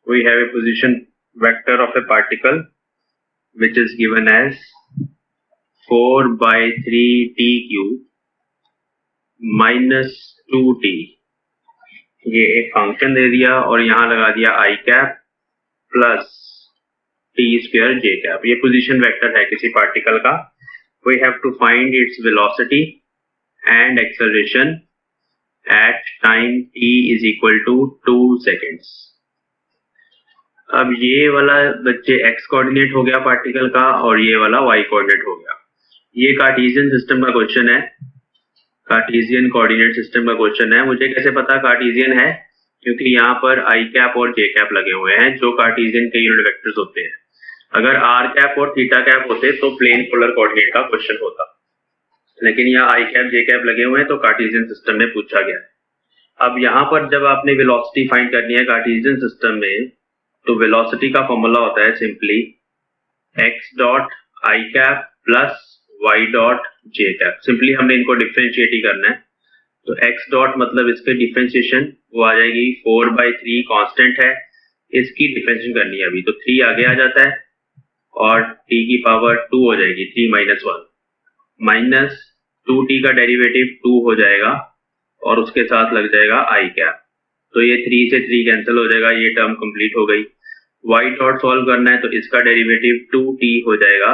we have a position vector of a particle which is given as 4 by 3 t cube minus 2t। ये एक function दे दिया और यहाँ लगा दिया i cap plus T square J cap. ये position vector है किसी पार्टिकल का। We have to find its velocity and acceleration at time t is equal to 2 seconds. अब ये वाला बच्चे x कोऑर्डिनेट हो गया पार्टिकल का और ये वाला y कोऑर्डिनेट हो गया। ये कार्टेशियन सिस्टम का क्वेश्चन है, कार्टेशियन कोऑर्डिनेट सिस्टम का क्वेश्चन है। मुझे कैसे पता कार्टेशियन है? क्योंकि यहाँ पर i कैप और j कैप लगे हुए हैं जो कार्टेशियन के यूनिट वेक्टर्स होते हैं। अगर r कैप और थीटा कैप होते तो प्लेन पोलर कोऑर्डिनेट का क्वेश्चन होता, लेकिन यहाँ i कैप j कैप लगे हुए हैं तो कार्टेशियन सिस्टम में पूछा गया है। अब यहाँ पर जब आपने वेलोसिटी फाइंड करनी है कार्टेशियन सिस्टम में, तो वेलोसिटी का फॉर्मूला होता है simply x dot i cap plus y dot j cap. Simply हमने इनको डिफरेंशिएट ही करना है। तो x डॉट मतलब इसके डिफरेंशिएशन वो आ जाएगी 4 by 3 कांस्टेंट है, इसकी डिफरेंशिएशन करनी है अभी। तो 3 आगे आ जाता है और t की पावर 2 हो जाएगी, 3 माइनस 1 माइनस 2t का डेरिवेटिव 2 हो जाएगा और उसके साथ लग जाएगा i कैप। तो ये 3 से 3 कैंसिल हो जाएगा, ये टर्म कंप्लीट हो गई। y डॉट सॉल्व करना है तो इसका डेरिवेटिव 2t हो जाएगा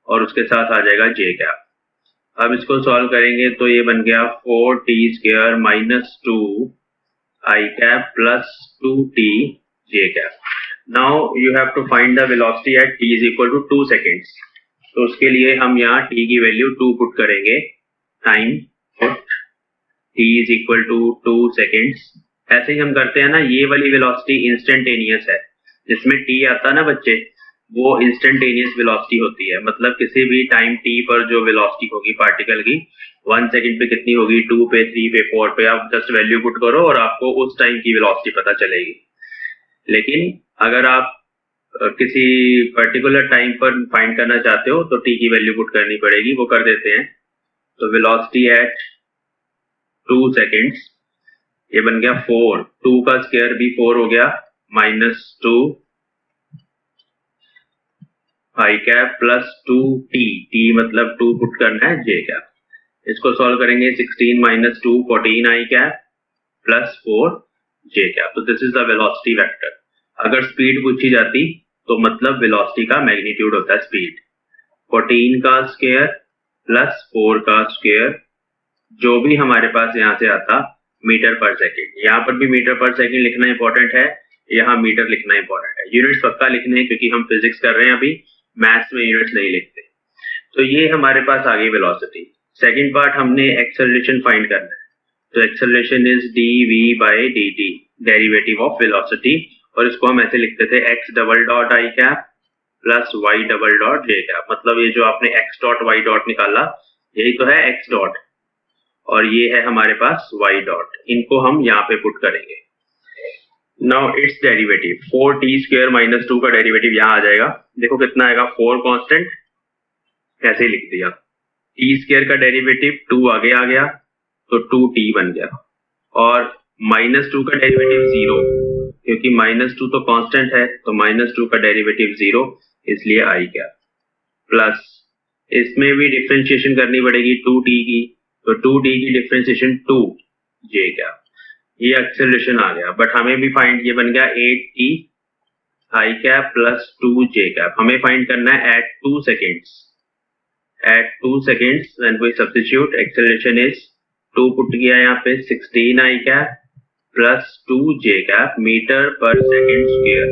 और उसके साथ आ जाएगा j कैप। अब इसको सॉल्व करेंगे तो ये बन गया 4t square minus 2 i cap plus 2t j cap. Now you have to find the velocity at t is equal to 2 seconds. तो उसके लिए हम यहाँ t की वैल्यू 2 पुट करेंगे, time put t is equal to 2 seconds. ऐसे ही हम करते हैं ना। ये वाली वेलोसिटी इंस्टेंटेनियस है, जिसमें t आता है ना बच्चे, वो इंस्टेंटेनियस वेलोसिटी होती है। मतलब किसी भी टाइम t पर जो वेलोसिटी होगी पार्टिकल की 1 सेकंड पे कितनी होगी, 2 पे, 3 पे, 4 पे, आप जस्ट वैल्यू पुट करो और आपको उस टाइम की वेलोसिटी पता चलेगी। लेकिन अगर आप किसी पर्टिकुलर टाइम पर फाइंड करना चाहते हो तो t की वैल्यू पुट करनी पड़ेगी, वो कर देते हैं। तो वेलोसिटी एट 2 सेकेंड्स ये बन गया 4, 2 का स्क्वायर भी 4 हो गया, minus 2 i cap plus 2t, t मतलब 2 पुट करना है j कैप। इसको सॉल्व करेंगे 16 minus 2 14 i cap plus 4 j cap. तो this is the velocity vector. अगर स्पीड पूछी जाती तो मतलब वेलोसिटी का मैग्नीट्यूड होता है स्पीड। 14 का स्क्वायर प्लस 4 का स्क्वायर, जो भी हमारे पास यहाँ से आता मीटर पर सेकेंड। यहाँ पर भी मीटर पर सेकेंड लिखना इंपॉर्टेंट है, यहाँ मीटर लिखना इंपॉर्टेंट है। यूनिट्स पक्का लिखने हैं क्योंकि हम फिजिक्स कर रहे हैं अभी, मैथ्स में यूनिट्स नहीं लिखते। तो ये हमारे पास आ गई वेलोसिटी। सेकंड पार्ट हमने एक्सेलरेशन फाइंड करना है। तो acceleration is dv by dt, derivative of velocity. और इसको हम ऐसे लिखते थे x double dot i cap plus y double dot j cap. मतलब ये जो आपने x डॉट y डॉट निकाला यही तो है x डॉट, और ये है हमारे पास y डॉट। इनको हम यहाँ पे पुट करेंगे। Now it's derivative 4t square minus 2 का डेरिवेटिव यहाँ आ जाएगा। देखो कितना आएगा, 4 कांस्टेंट ऐसे ही लिख दिया, t स्क्वायर का डेरिवेटिव 2 आगे आ गया तो 2t बन गया, और माइनस 2 का डेरिवेटिव 0, क्योंकि माइनस 2 तो कांस्टेंट है तो माइनस 2 का डेरिवेटिव 0, इसलिए i कैप प्लस इसमें भी डिफरेंशिएशन करनी पड़ेगी 2t की, तो 2t की डिफरेंशिएशन 2 j कैप। ये एक्सेलरेशन आ गया, बट हमें भी फाइंड, ये बन गया 8t i cap plus 2 j cap. हमें फाइंड करना है at 2 seconds. At 2 seconds when we substitute acceleration is 2 put किया यहाँ पे 16 i cap plus 2 j cap metre per second square.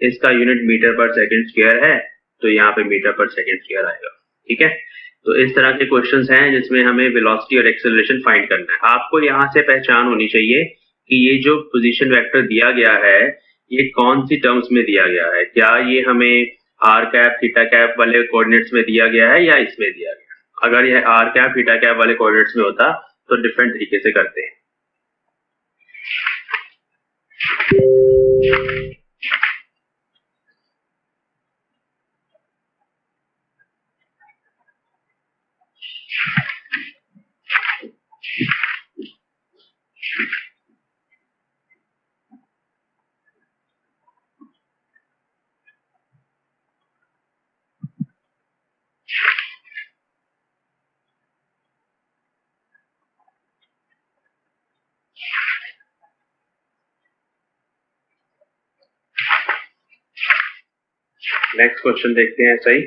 इसका unit metre per second square है तो यहाँ पे मीटर पर सेकेंड स्क्वायर आएगा। ठीक है, तो इस तरह के क्वेश्चंस हैं जिसमें हमें वेलोसिटी और एक्सेलरेशन फाइंड करना है। आपको यहाँ से पहचान होनी चाहिए कि ये जो पोजीशन वेक्टर दिया गया है ये कौन सी टर्म्स में दिया गया है। क्या ये हमें r कैप थीटा कैप वाले कोऑर्डिनेट्स में दिया गया है या इसमें दिया गया। अगर यह r कैप थीटा कैप वाले कोऑर्डिनेट्स में होता तो डिफरेंट तरीके से करते हैं। नेक्स्ट क्वेश्चन देखते हैं सही।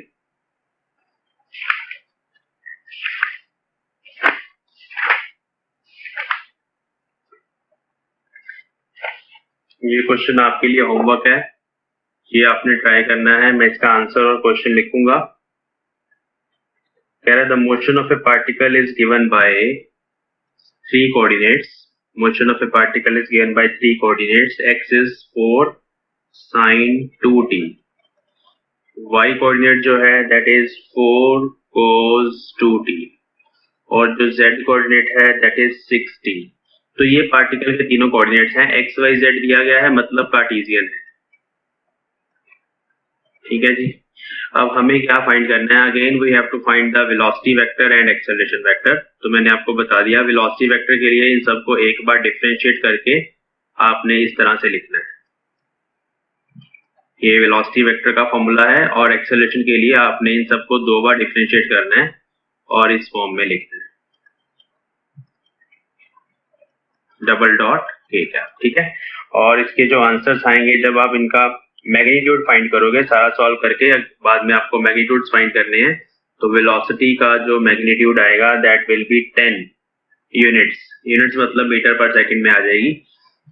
ये क्वेश्चन आपके लिए होमवर्क है, ये आपने ट्राई करना है। मैं इसका आंसर और क्वेश्चन लिखूंगा। कह रहा है the motion of A particle is given by 3 coordinates. Motion of a particle is given by 3 coordinates. X is 4 sin 2t. Y coordinate जो है that is 4 cos 2t. और जो Z coordinate है that is 6t. तो ये particle के तीनों coordinates हैं। एक्स वाई जेड दिया गया है, मतलब कार्टेशियन है। ठीक है जी। अब हमें क्या फाइंड करना है? Again we have to find the velocity vector and acceleration vector. तो मैंने आपको बता दिया, वेलोसिटी वेक्टर के लिए इन सबको एक बार डिफरेंशिएट करके आपने इस तरह से लिखना है। ये वेलोसिटी वेक्टर का फॉर्मूला है। और एक्सेलरेशन के लिए आपने इन सबको 2 बार डिफरेंशिएट करना है और इस फॉर्म में लिखना है, डबल डॉट के कैप। ठीक है। और इसके जो आंसर्स आएंगे, जब आप इनका मैग्नीट्यूड फाइंड करोगे, सारा सॉल्व करके बाद में आपको मैग्नीट्यूड्स फाइंड करने हैं, तो वेलोसिटी का जो मैग्नीट्यूड आएगा दैट विल बी 10 यूनिट्स मतलब मीटर पर सेकंड में आ जाएगी।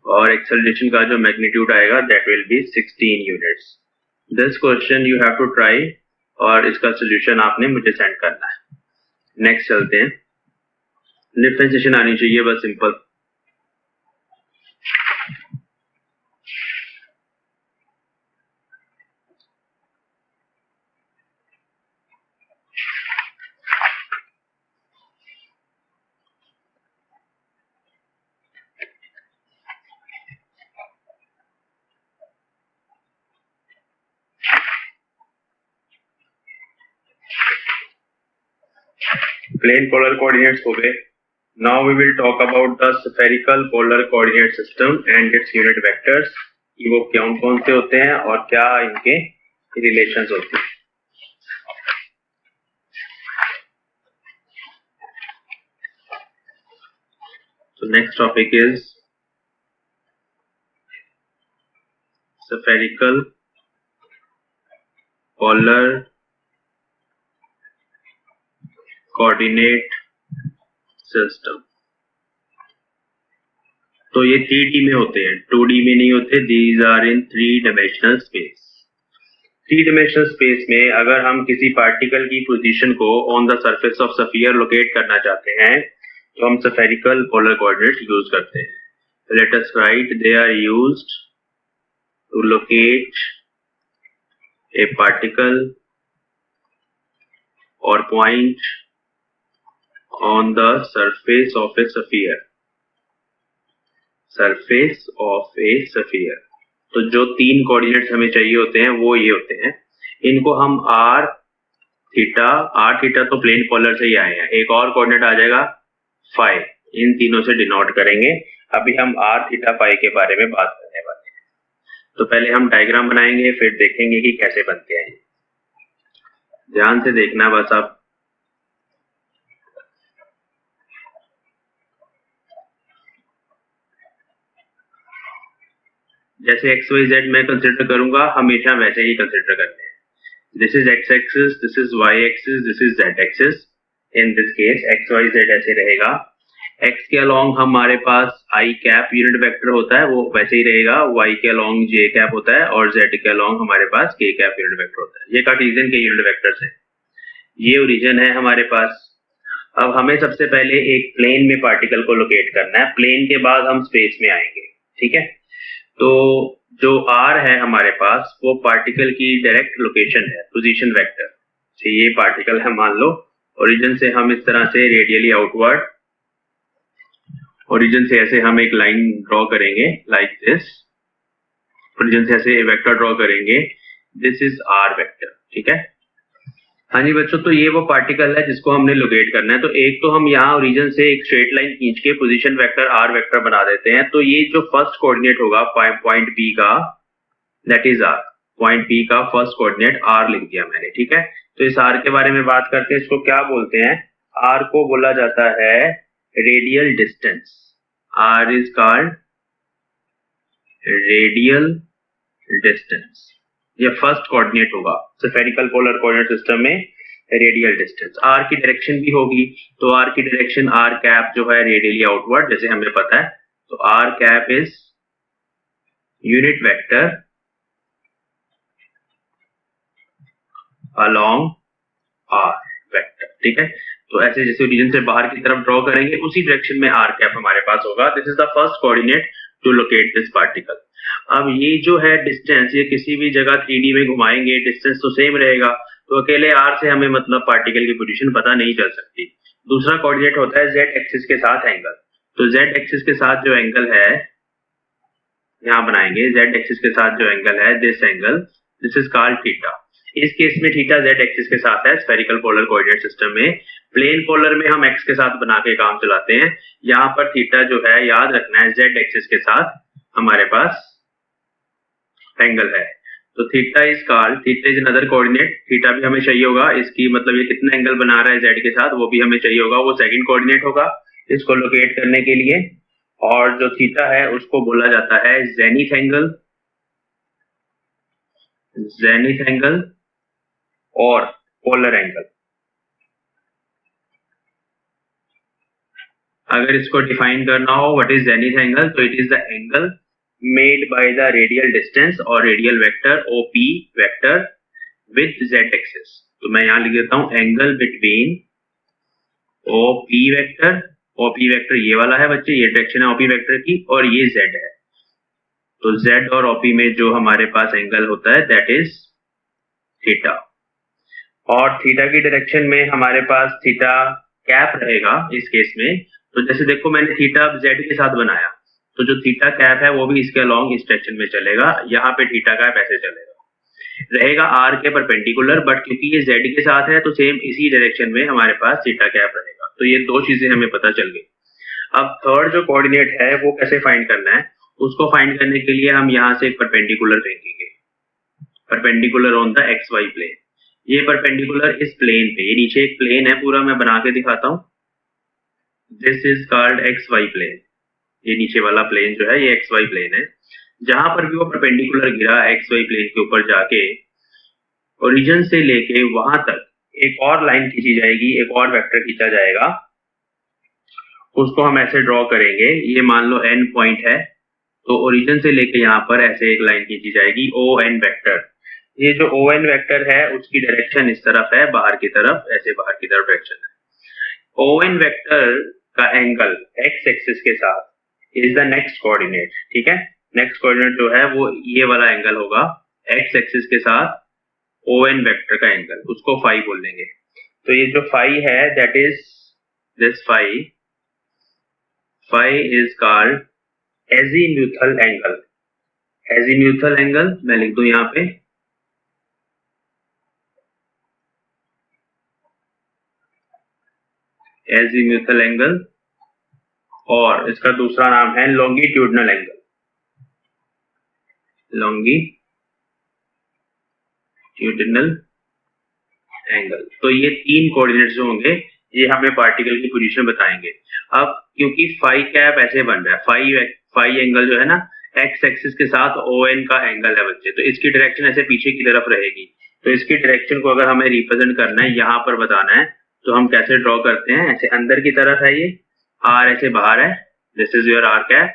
और एक्सेलरेशन का जो मैग्नीट्यूड आएगा that will be 16 units. This question you have to try और इसका सोल्यूशन आपने मुझे सेंड करना है। नेक्स्ट चलते हैं। डिफरेंशिएशन आनी चाहिए बस, सिंपल। प्लेन पोलर कोऑर्डिनेट्स हो गए। Now we will talk about the spherical polar coordinate system and its unit vectors, कि वो कौन से होते हैं और क्या इनके रिलेशंस होते हैं। So next topic is spherical polar coordinate system। तो ये 3D में होते हैं, 2D में नहीं होते। These are in 3-dimensional space। 3-dimensional space में अगर हम किसी पार्टिकल की पोजीशन को on the surface of sphere locate करना चाहते हैं तो हम स्फेरिकल पोलर कोऑर्डिनेट्स यूज करते हैं। Let us write they are used to locate a particle और point on the surface of a sphere. Surface of a sphere. तो जो 3 कोऑर्डिनेट्स हमें चाहिए होते हैं वो ये होते हैं। इनको हम आर थीटा तो प्लेन पोलर से ही आए हैं, एक और कोऑर्डिनेट आ जाएगा फाई, इन तीनों से डिनोट करेंगे। अभी हम आर थीटा फाई के बारे में बात करने वाले हैं। तो पहले हम डायग्राम बनाएंगे, फिर देखेंगे कि कैसे बनते हैं। ध्यान से देखना बस आप। जैसे एक्स वाई जेड मैं कंसिडर करूंगा, हमेशा वैसे ही कंसिडर करते हैं। This is X axis, this is Y axis, this is Z axis. In this case X Y Z ऐसे रहेगा। एक्स के अलोंग हमारे पास आई कैप यूनिट वेक्टर होता है, वो वैसे ही रहेगा। वाई के अलोंग जे कैप होता है और जेड के अलोंग हमारे पास के कैप यूनिट वेक्टर होता है। ये कार्टेशियन के यूनिट वेक्टर्स हैं। ये ओरिजिन है हमारे पास। अब हमें सबसे पहले एक प्लेन में पार्टिकल को लोकेट करना है, प्लेन के बाद हम स्पेस में आएंगे। ठीक है। तो जो r है हमारे पास वो पार्टिकल की डायरेक्ट लोकेशन है, पोजीशन वेक्टर। तो ये पार्टिकल है, मान लो ओरिजिन से हम इस तरह से रेडियली आउटवर्ड, ओरिजिन से ऐसे हम एक लाइन ड्रॉ करेंगे लाइक दिस। ओरिजिन से ऐसे वेक्टर ड्रॉ करेंगे, दिस इज r वेक्टर। ठीक है। हाँ जी बच्चों, तो ये वो पार्टिकल है जिसको हमने लोकेट करना है। तो एक तो हम यहाँ ओरिजिन से एक स्ट्रेट लाइन खींच के पोजीशन वेक्टर आर वेक्टर बना देते हैं। तो ये जो फर्स्ट कोऑर्डिनेट होगा पॉइंट पी का, that is R. Point P का फर्स्ट कोऑर्डिनेट आर लिख दिया मैंने। ठीक है। तो इस आर के बारे में बात करते हैं। इसको क्या बोलते हैं? आर को बोला जाता है radial distance. R is called radial distance. ये फर्स्ट कोऑर्डिनेट होगा स्फेरिकल पोलर कोऑर्डिनेट सिस्टम में रेडियल डिस्टेंस। आर की डायरेक्शन भी होगी, तो आर की डायरेक्शन आर कैप जो है रेडियली आउटवर्ड जैसे हमें पता है, तो R cap is unit vector along R vector. ठीक है, तो ऐसे जैसे रीजन से बाहर की तरफ ड्रॉ करेंगे उसी डायरेक्शन में आर कैप हमारे पास होगा। This is the first coordinate to locate this particle. अब ये जो है डिस्टेंस, ये किसी भी जगह 3D में घुमाएंगे डिस्टेंस तो सेम रहेगा, तो अकेले आर से हमें मतलब पार्टिकल की पोजीशन पता नहीं चल सकती। दूसरा कोऑर्डिनेट होता है जेड एक्सिस के साथ एंगल। तो जेड एक्सिस के साथ जो एंगल है यहाँ बनाएंगे, जेड एक्सिस के साथ जो एंगल है this angle, this is called theta. इस केस में थीटा जेड एक्सिस के साथ है स्फेरिकल पोलर कोऑर्डिनेट सिस्टम में। प्लेन पोलर में हम एक्स के साथ बना के काम चलाते हैं, यहाँ पर थीटा जो है याद रखना है जेड एक्सिस के साथ हमारे पास एंगल है। तो theta is called, theta is another coordinate, theta भी हमें चाहिए होगा, इसकी मतलब ये कितना एंगल बना रहा है जेड के साथ वो भी हमें चाहिए होगा, वो सेकंड कोऑर्डिनेट होगा इसको लोकेट करने के लिए। और जो थीटा है उसको बोला जाता है जेनिथ एंगल, जेनिथ एंगल और पोलर एंगल। अगर इसको डिफाइन करना हो व्हाट इज जेनिथ एंगल, तो it is the angle made by the radial distance और radial vector OP vector with Z axis. तो मैं यहां लिख देता हूं angle between OP vector, OP vector ये वाला है बच्चे, ये डायरेक्शन है OP वेक्टर की, और ये Z है। तो Z और OP में जो हमारे पास एंगल होता है दैट इज थीटा। और थीटा की डायरेक्शन में हमारे पास थीटा कैप रहेगा इस केस में। तो जैसे देखो मैंने थीटा जेड के साथ बनाया, तो जो थीटा कैप है वो भी इसके अलोंग इस डायरेक्शन में चलेगा, यहाँ पे थीटा कैप ऐसे चलेगा, रहेगा आर के परपेंडिकुलर, बट क्योंकि ये जेड के साथ है तो सेम इसी डायरेक्शन में हमारे पास थीटा कैप रहेगा। तो ये दो चीजें हमें पता चल गई। अब थर्ड जो कोऑर्डिनेट है वो कैसे फाइंड करना है, उसको फाइंड करने के लिए हम यहाँ से एक परपेंडिकुलर फेंकेंगे, perpendicular on the X Y plane. ये परपेंडिकुलर इस प्लेन पे, ये नीचे एक प्लेन है पूरा, मैं बना के दिखाता हूँ, this is called X Y plane. ये नीचे वाला प्लेन जो है ये एक्स वाई प्लेन है। जहां पर भी वो परपेंडिकुलर गिरा एक्स वाई प्लेन के ऊपर जाके ओरिजिन से लेके वहां तक एक और लाइन खींची जाएगी, एक और वेक्टर खींचा जाएगा, उसको हम ऐसे ड्रॉ करेंगे। ये मान लो n पॉइंट है, तो ओरिजिन से लेके यहाँ पर ऐसे एक लाइन खींची जाएगी ON वेक्टर। ये जो ON वेक्टर है उसकी डायरेक्शन इस तरफ है, बाहर की तरफ, ऐसे बाहर की तरफ डायरेक्शन है। ON वेक्टर का एंगल x एक्सिस के साथ इज द नेक्स्ट कोऑर्डिनेट। ठीक है, नेक्स्ट कोऑर्डिनेट जो है वो ये वाला एंगल होगा x एक्सिस के साथ ON वेक्टर का एंगल, उसको फाई बोल देंगे। तो ये जो फाई है that is this phi, phi is called azimuthal angle. Azimuthal angle मैं लिख दूं यहाँ पे, एजीम्यूथल एंगल, और इसका दूसरा नाम है लॉन्गिट्यूडनल एंगल, लॉन्गिट्यूडनल एंगल। तो ये तीन कोऑर्डिनेट्स जो होंगे ये हमें पार्टिकल की पोजीशन बताएंगे। अब क्योंकि फाई कैप ऐसे बन रहा है, फाई एंगल जो है ना एक्स एक्सिस के साथ ON का एंगल है बच्चे, तो इसकी डायरेक्शन ऐसे पीछे की तरफ रहेगी। तो इसकी डायरेक्शन को अगर हमें रिप्रेजेंट करना है, यहाँ पर बताना है, तो हम कैसे ड्रॉ करते हैं, ऐसे अंदर की तरफ है ये, आर ऐसे बाहर है, this is your R cap,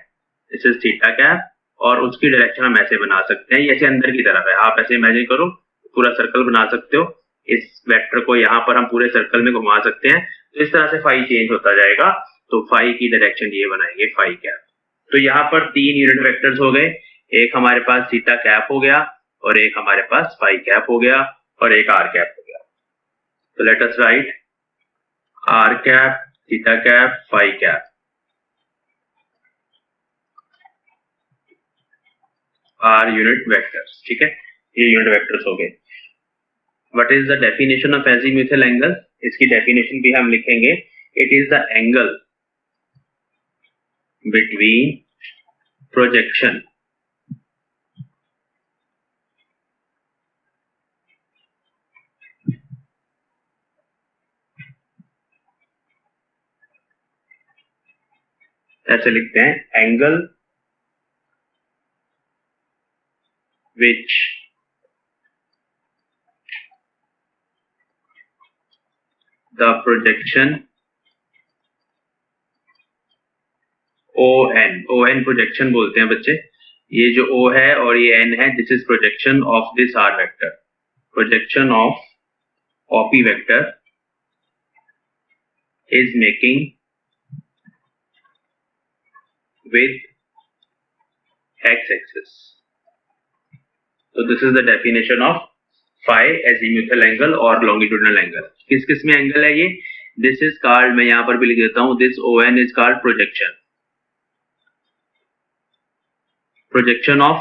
this is theta cap, और उसकी डायरेक्शन हम ऐसे बना सकते हैं, ऐसे अंदर की तरफ है। आप ऐसे इमेजिन करो पूरा सर्कल बना सकते हो, इस वेक्टर को यहाँ पर हम पूरे सर्कल में घुमा सकते हैं, तो इस तरह से फाई चेंज होता जाएगा। तो फाई की डायरेक्शन ये बनाएंगे फाई कैप। तो यहाँ पर तीन यूनिट वेक्टर्स हो गए, एक हमारे पास थीटा कैप हो गया, और एक हमारे पास फाई कैप हो गया, और एक आर कैप हो गया। तो let us write R cap, theta cap, phi cap are unit vectors. ठीक है, ये यूनिट वेक्टर्स हो गए। What is the definition of azimuthal angle, इसकी डेफिनेशन भी हम लिखेंगे, it is the angle between projection ऐसे लिखते हैं, angle which the projection ON projection बोलते हैं बच्चे, ये जो O है और ये N है, this is projection of this R vector, projection of OP vector is making with x-axis. So this is the definition of phi azimuthal angle or longitudinal angle. किस किस में एंगल है ये? This is called, मैं यहाँ पर भी लिख देता हूँ, this ON is called projection. Projection of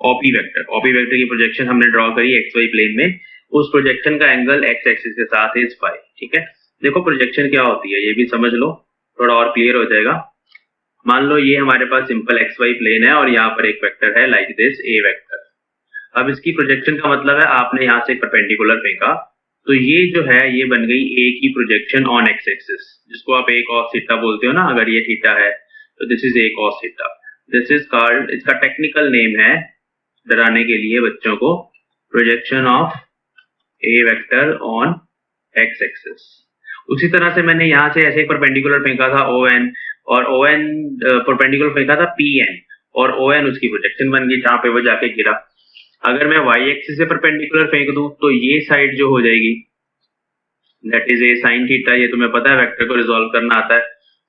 OP vector, OP vector की प्रोजेक्शन हमने ड्रॉ करी XY प्लेन में, उस प्रोजेक्शन का एंगल x एक्सिस के साथ इज फाई. ठीक है, देखो प्रोजेक्शन क्या होती है ये भी समझ लो, थोड़ा और क्लियर हो जाएगा. मान लो ये हमारे पास सिंपल XY प्लेन है और यहाँ पर एक वेक्टर है लाइक दिस A वेक्टर. अब इसकी प्रोजेक्शन का मतलब है आपने यहाँ से परपेंडिकुलर फेंका तो ये जो है ये बन गई A की प्रोजेक्शन ऑन x एक्सिस, जिसको आप A cos थीटा बोलते हो ना, अगर ये थीटा है तो this is A cos theta. This is called, इसका टेक्निकल नेम है डराने के लिए बच्चों को, projection of A vector on x axis. उसी तरह से मैंने यहाँ से ऐसे परपेंडिकुलर फेंका था ON, और ON परपेंडिकुलर फेंका था PN, और ON उसकी प्रोजेक्शन बन गई जहां पे वो जाके गिरा. अगर मैं y एक्सिस से परपेंडिकुलर फेंक दूं तो ये साइड जो हो जाएगी that is A sin theta. ये तुम्हें पता है, वेक्टर को रिजॉल्व करना आता है.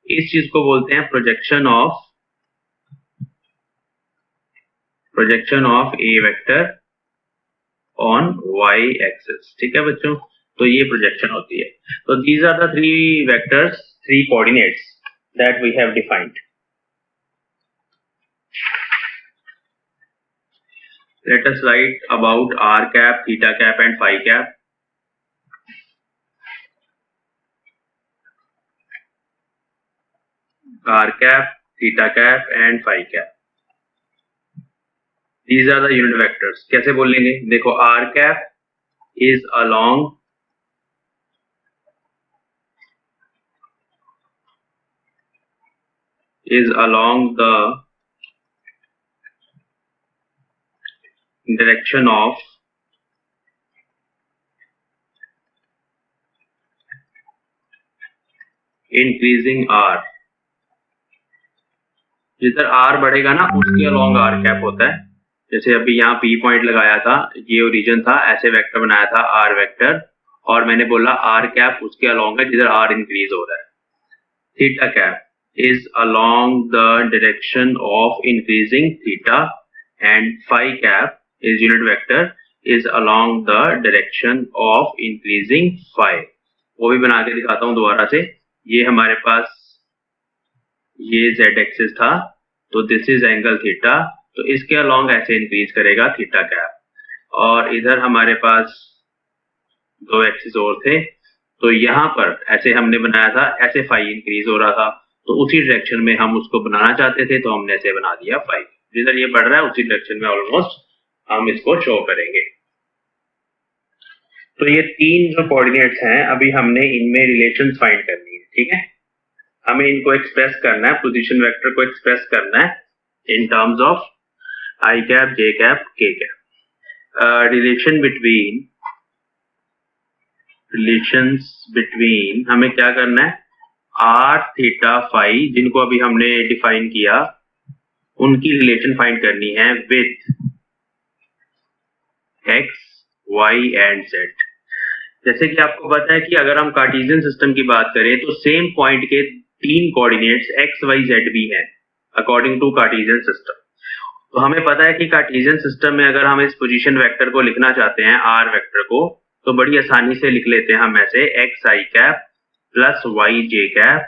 इस चीज को बोलते हैं projection of A vector on y axis. ठीक है बच्चों, तो ये प्रोजेक्शन होती है. तो these are the three vectors, three coordinates that we have defined. Let us write about r cap, theta cap and phi cap. R cap, theta cap and phi cap. These are the unit vectors. कैसे बोलेंगे? देखो r cap is along the direction of increasing r. जिधर r बढ़ेगा ना उसके along r cap होता है. जैसे अभी यहाँ P पॉइंट लगाया था, ये ओरिजिन था, ऐसे वेक्टर बनाया था R वेक्टर, और मैंने बोला R कैप उसके अलॉन्ग है जिधर R इंक्रीज हो रहा है. Theta cap is along the direction of increasing theta, and phi cap is unit vector is along the direction of increasing phi. वो भी बना के दिखाता हूँ दोबारा से. ये हमारे पास ये Z एक्सिस था, तो दिस इज एंगल थीटा, तो इसके अलोंग ऐसे इंक्रीज करेगा थीटा कैप. और इधर हमारे पास दो एक्सिस और थे, तो यहाँ पर ऐसे हमने बनाया था, ऐसे फाई इंक्रीज हो रहा था, तो उसी डायरेक्शन में हम उसको बनाना चाहते थे, तो हमने ऐसे बना दिया फाई. जिधर ये बढ़ रहा है उसी डायरेक्शन में ऑलमोस्ट हम इसको शो करेंगे. तो ये तीन जो कोऑर्डिनेट्स हैं अभी हमने इनमें रिलेशन फाइंड करनी है. ठीक है, हमें इनको एक्सप्रेस करना है, पोजीशन वेक्टर को एक्सप्रेस करना है in terms of I cap, J cap, K cap. Relations between हमें क्या करना है, R थीटा फाई जिनको अभी हमने डिफाइन किया, उनकी रिलेशन फाइंड करनी है with X, Y and Z. जैसे कि आपको पता है कि अगर हम कार्टेशियन सिस्टम की बात करें तो सेम पॉइंट के तीन कोऑर्डिनेट्स X, Y, Z भी हैं अकॉर्डिंग टू कार्टेशियन सिस्टम. तो हमें पता है कि कार्टेशियन सिस्टम में अगर हम इस पोजीशन वेक्टर को लिखना चाहते हैं R वेक्टर को, तो बड़ी आसानी से लिख लेते हैं हम ऐसे x I cap plus y j cap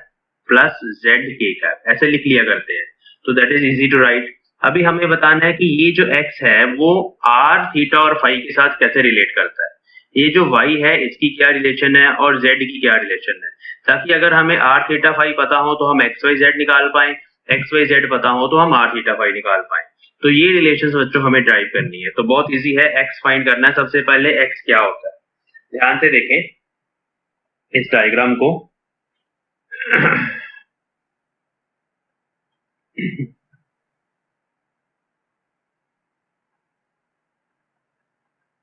plus z k cap, ऐसे लिख लिया करते हैं. तो that is easy to write. अभी हमें बताना है कि ये जो x है वो r थीटा और फाई के साथ कैसे रिलेट करता है, ये जो y है इसकी क्या रिलेशन है और z की क्या रिलेशन है, ताकि अगर हमें r थीटा फाई पता हो तो हम x y z निकाल पाए, x y z पता हो तो हम r थीटा फाई निकाल पाए. तो ये रिलेशंस बच्चों हमें ड्राइव करनी है. तो बहुत इजी है, x फाइंड करना है. सबसे पहले x क्या होता है, ध्यान से देखें इस डायग्राम को.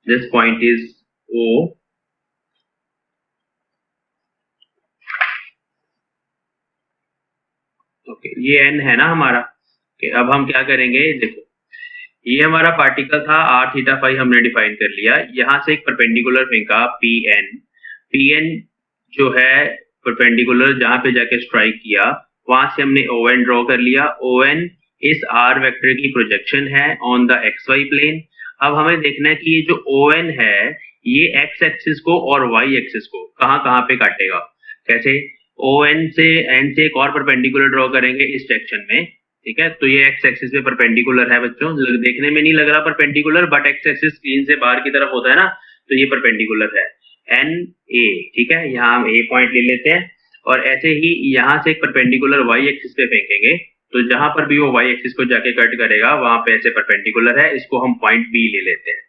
दिस पॉइंट इज O, ये n है ना हमारा। कि अब हम क्या करेंगे, देखो ये हमारा पार्टिकल था r थीटा फाई हमने डिफाइन कर लिया। यहाँ से एक परपेंडिकुलर फेंका pn जो है परपेंडिकुलर जहां पे जाके स्ट्राइक किया, वहां से हमने ON ड्रॉ कर लिया। ON इस r वेक्टर की प्रोजेक्शन है ऑन द xy प्लेन। अब हमें देखना है कि ये जो ON है ये x एक्सिस को और y एक्सिस को कहां कहां पे काटेगा। कैसे, ON से n से एक और परपेंडिकुलर ड्रॉ करेंगे इस सेक्शन में, ठीक है। तो ये एक्स एक्सिस पे परपेंडिकुलर है बच्चों, देखने में नहीं लग रहा perpendicular, but x axis screen से बाहर की तरफ होता है ना, तो ये परपेंडिकुलर है एन ए, ठीक है। यहाँ हम ए पॉइंट ले लेते हैं और ऐसे ही यहाँ से एक परपेंडिकुलर वाई एक्सिस पे फेंकेंगे, तो जहां पर भी वो वाई एक्सिस को जाके कट करेगा वहां पे ऐसे परपेंडिकुलर है, इसको हम पॉइंट बी ले लेते हैं।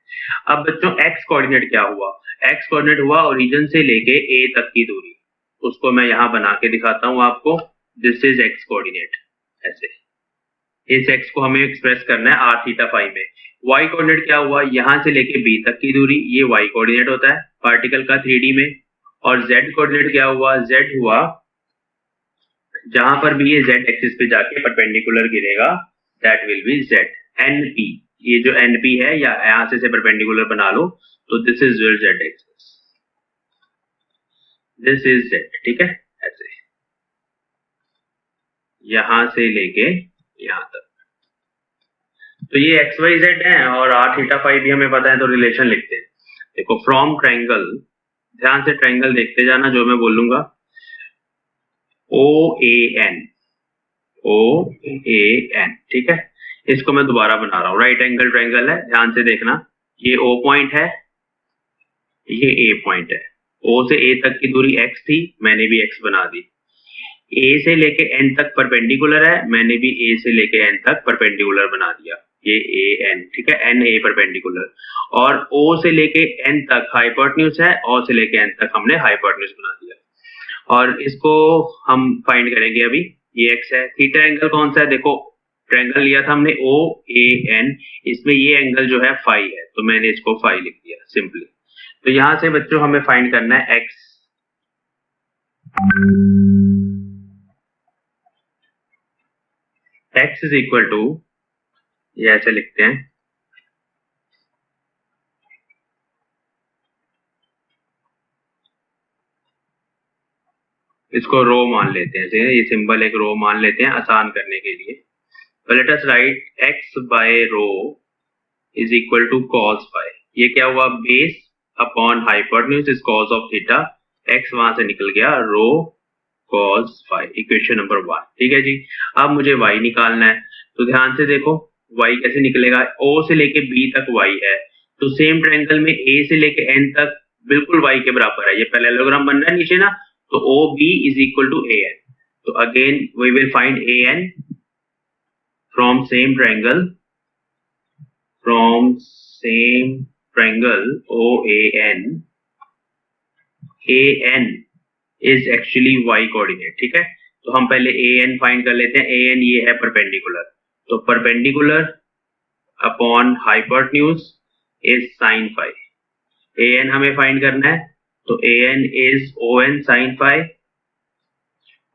अब बच्चों एक्स कोऑर्डिनेट क्या हुआ, एक्स कोऑर्डिनेट हुआ ओरिजिन से लेके ए तक की दूरी, उसको मैं यहाँ बना के दिखाता हूँ आपको। दिस इज एक्स कोऑर्डिनेट, ऐसे इस एक्स को हमें एक्सप्रेस करना है आर थीटा फाई में। वाई कोऑर्डिनेट क्या हुआ, यहां से लेके बी तक की दूरी, ये वाई कोऑर्डिनेट होता है पार्टिकल का 3D में। और जेड कोऑर्डिनेट क्या हुआ, जेड हुआ जहां पर भी ये जेड एक्सिस पे जाके परपेंडिकुलर गिरेगा, that will B Z. NP, ये जो एनपी है या यहां से परपेंडिकुलर बना लो, तो this is your Z axis, this is Z, ठीक है। ऐसे यहां से लेके यहां तक, तो ये एक्स वाई जेड है और आर थीटा फाई भी हमें पता है, तो रिलेशन लिखते हैं। देखो फ्रॉम ट्रायंगल, ध्यान से ट्रायंगल देखते जाना जो मैं बोलूंगा। ओ A N, O A N, ठीक है। इसको मैं दोबारा बना रहा हूं, राइट एंगल ट्रायंगल है, ध्यान से देखना। ये ओ पॉइंट है, ये ए पॉइंट है। ओ से ए तक की दूरी एक्स थी, मैंने भी एक्स बना दी। ए से लेके एन तक परपेंडिकुलर है, मैंने भी ए से लेके एन तक परपेंडिकुलर बना दिया, ये ए एन, ठीक है। N A perpendicular. और ओ से लेके एन तक हाइपोटेन्यूज है, ओ से लेके एन तक हमने हाइपोटेन्यूज बना दिया। और इसको हम फाइंड करेंगे अभी। ये एक्स है, थीटा एंगल कौन सा है, देखो ट्रायंगल लिया था हमने ओ ए एन, इसमें ये एंगल जो है फाई है, तो मैंने इसको फाई लिख दिया सिंपली। तो यहां से बच्चों हमें फाइंड करना है X, X is equal to, ये ऐसे लिखते हैं, इसको रो मान लेते हैं, ये सिंबल एक रो मान लेते हैं आसान करने के लिए। तो let us write X by rho is equal to cos phi. ये क्या हुआ, base upon hypotenuse is cos of theta, X वहां से निकल गया rho cos phi, equation number 1, ठीक है जी। अब मुझे y निकालना है, तो ध्यान से देखो y कैसे निकलेगा, o से लेके b तक y है, तो सेम ट्रायंगल में a से लेके n तक बिल्कुल y के बराबर है, ये पैरेललोग्राम बन रहा है नीचे ना, तो OB is equal to AN। तो again we will find AN from same triangle, from same triangle OAN, AN is actually y coordinate, ठीक है। तो हम पहले AN फाइंड कर लेते हैं। AN ये है परपेंडिकुलर, तो perpendicular upon hypotenuse is sine phi. AN हमें फाइंड करना है, तो AN is ON sine phi.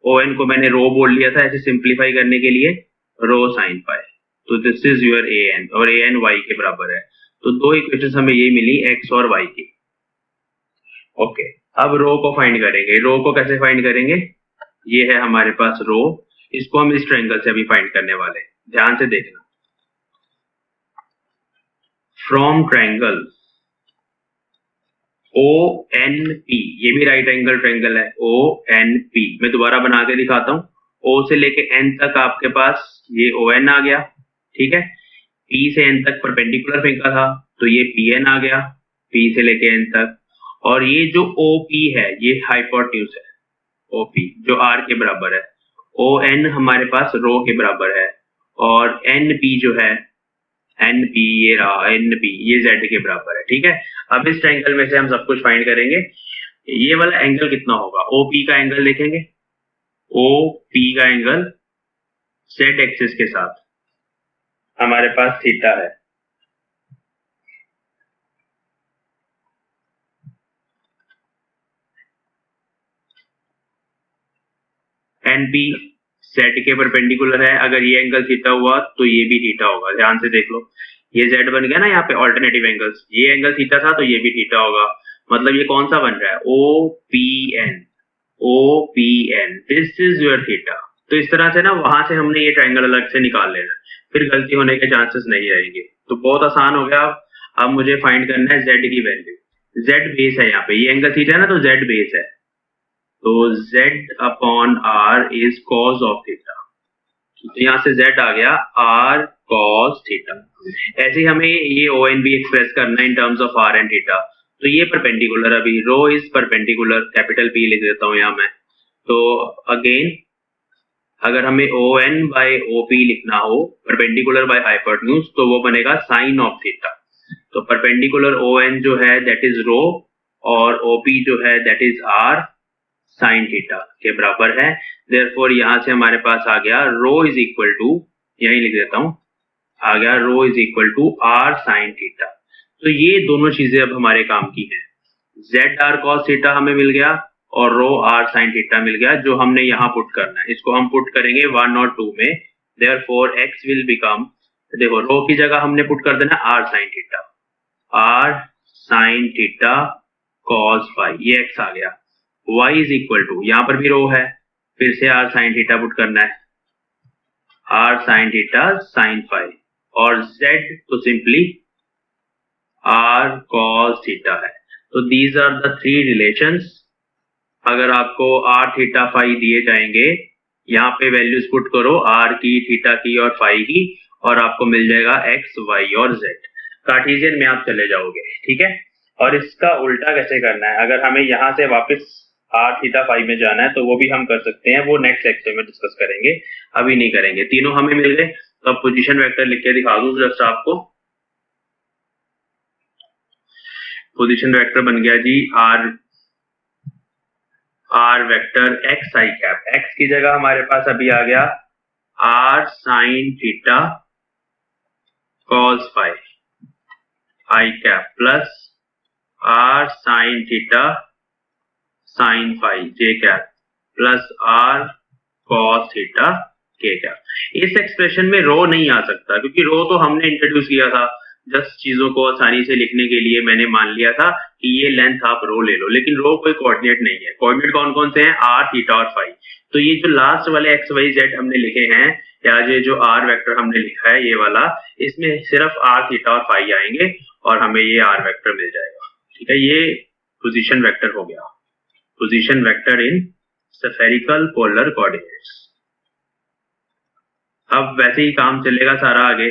ON को मैंने रो बोल लिया था ऐसे सिंप्लीफाई करने के लिए, रो साइन फाई। तो दिस इज योर AN, और AN y के बराबर है। तो दो इक्वेशन हमें ये मिली x और y की। ओके, अब रो को फाइंड करेंगे। रो को कैसे फाइंड करेंगे, ये है हमारे पास रो, इसको हम इस ट्रायंगल से अभी फाइंड करने वाले हैं, ध्यान से देखना। फ्रॉम ट्रायंगल ONP, ये भी राइट एंगल ट्रायंगल है, ONP मैं दोबारा बना के दिखाता हूँ। O से लेके N तक आपके पास ये ON आ गया, ठीक है। P से N तक परपेंडिकुलर फेंका था, तो ये PN आ गया, P से लेके N तक। और ये जो OP है ये हाइपोटेन्यूज है, OP जो R के बराबर है। ON हमारे पास रो के बराबर है, और NP जो है NP, ये रहा NP, ये Z के बराबर है, ठीक है। अब इस ट्रायंगल में से हम सब कुछ फाइंड करेंगे। ये वाला एंगल कितना होगा, OP का एंगल देखेंगे, OP का एंगल Z एक्सिस के साथ हमारे पास थीटा है, NP z के परपेंडिकुलर है, अगर ये एंगल थीटा हुआ तो ये भी थीटा होगा। ध्यान से देख लो, ये z बन गया ना यहाँ पे ऑल्टरनेटिव एंगल्स, ये एंगल थीटा था तो ये भी थीटा होगा। मतलब ये कौन सा बन रहा है, OPN, OPN, this is your theta. तो इस तरह से ना वहां से हमने ये ट्रायंगल अलग से निकाल लेना, फिर गलती होने के चांसेस नहीं रहेंगे। तो बहुत आसान हो गया। अब मुझे फाइंड करना है z की वैल्यू। z बेस है यहाँ पे, ये एंगल थीटा है ना, तो z बेस है, तो z upon r is cos of theta. तो यहाँ से z आ गया r cos थीटा। ऐसे ही हमें ये ON भी एक्सप्रेस करना है in terms of r and theta. तो ये परपेंडिकुलर, अभी रो इज परपेंडिकुलर, कैपिटल P लिख देता हूं यहाँ मैं। तो अगेन अगर हमें ON बाय OP लिखना हो परपेंडिकुलर बाय हाइपोटेन्यूज, तो वो बनेगा साइन ऑफ थीटा। तो परपेंडिकुलर ON जो है दैट इज रो, और OP जो है that is r sine theta के बराबर है। देयरफॉर यहां से हमारे पास आ गया रो इज इक्वल टू, यही लिख देता हूं, आ गया rho is equal to r sine theta. तो ये दोनों चीजें अब हमारे काम की हैं। ZR cos थीटा हमें मिल गया और रो r साइन थीटा मिल गया, जो हमने यहाँ पुट करना है। इसको हम पुट करेंगे 1 और 2 में। देयरफॉर x विल बिकम, देखो रो की जगह हमने पुट कर देना r sine theta, r sine theta cos phi, ये x आ गया। y इज इक्वल टू, यहाँ पर भी रो है, फिर से r साइन थीटा पुट करना है, r sine theta sine phi, और z तो सिंपली r cos थीटा है। तो these are the three relations. अगर आपको r थीटा फाई दिए जाएंगे, यहाँ पे वैल्यूज पुट करो r की, थीटा की और फाई की, और आपको मिल जाएगा x, y और z। कार्टेशियन में आप चले जाओगे, ठीक है। और इसका उल्टा कैसे करना है, अगर हमें यहाँ से वापस r थीटा फाई में जाना है तो वो भी हम कर सकते हैं, वो नेक्स्ट लेक्चर में डिस्कस करेंगे, अभी नहीं करेंगे। तीनों हमें मिल गए, तो अब पोजीशन वेक्टर लिख के दिखा दूं जस्ट आपको। पोजीशन वेक्टर बन गया जी r vector x I cap. x की जगह हमारे पास अभी आ गया r sine theta cos phi I cap plus r sine theta sine phi J cap plus r cos theta K cap. इस एक्सप्रेशन में रो नहीं आ सकता, क्योंकि रो तो हमने इंट्रोड्यूस किया था, जस्ट चीजों को आसानी से लिखने के लिए मैंने मान लिया था कि ये लेंथ आप रो ले लो, लेकिन रो कोई कोऑर्डिनेट नहीं है। कोऑर्डिनेट कौन कौन से हैं, r थीटा और फाई। तो ये जो लास्ट वाले x y z हमने लिखे हैं, या ये जो r वेक्टर हमने लिखा है ये वाला, इसमें सिर्फ r थीटा और फाई आएंगे और हमें ये r वेक्टर मिल जाएगा, ठीक है। ये पोजीशन वेक्टर हो गया, पोजीशन वेक्टर इन स्फेरिकल पोलर कोऑर्डिनेट्स। अब वैसे ही काम चलेगा सारा आगे,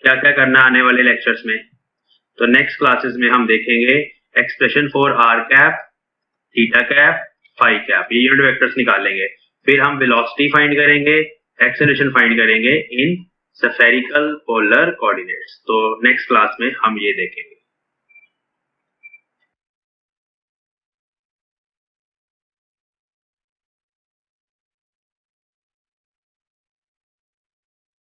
क्या क्या करना आने वाले लेक्चर्स में। तो नेक्स्ट क्लासेस में हम देखेंगे expression for r cap, theta cap, phi cap, ये यूनिट वेक्टर्स निकालेंगे। फिर हम वेलोसिटी फाइंड करेंगे, एक्सेलरेशन फाइंड करेंगे इन स्फेरिकल पोलर कोऑर्डिनेट्स। तो नेक्स्ट क्लास में हम ये देखेंगे।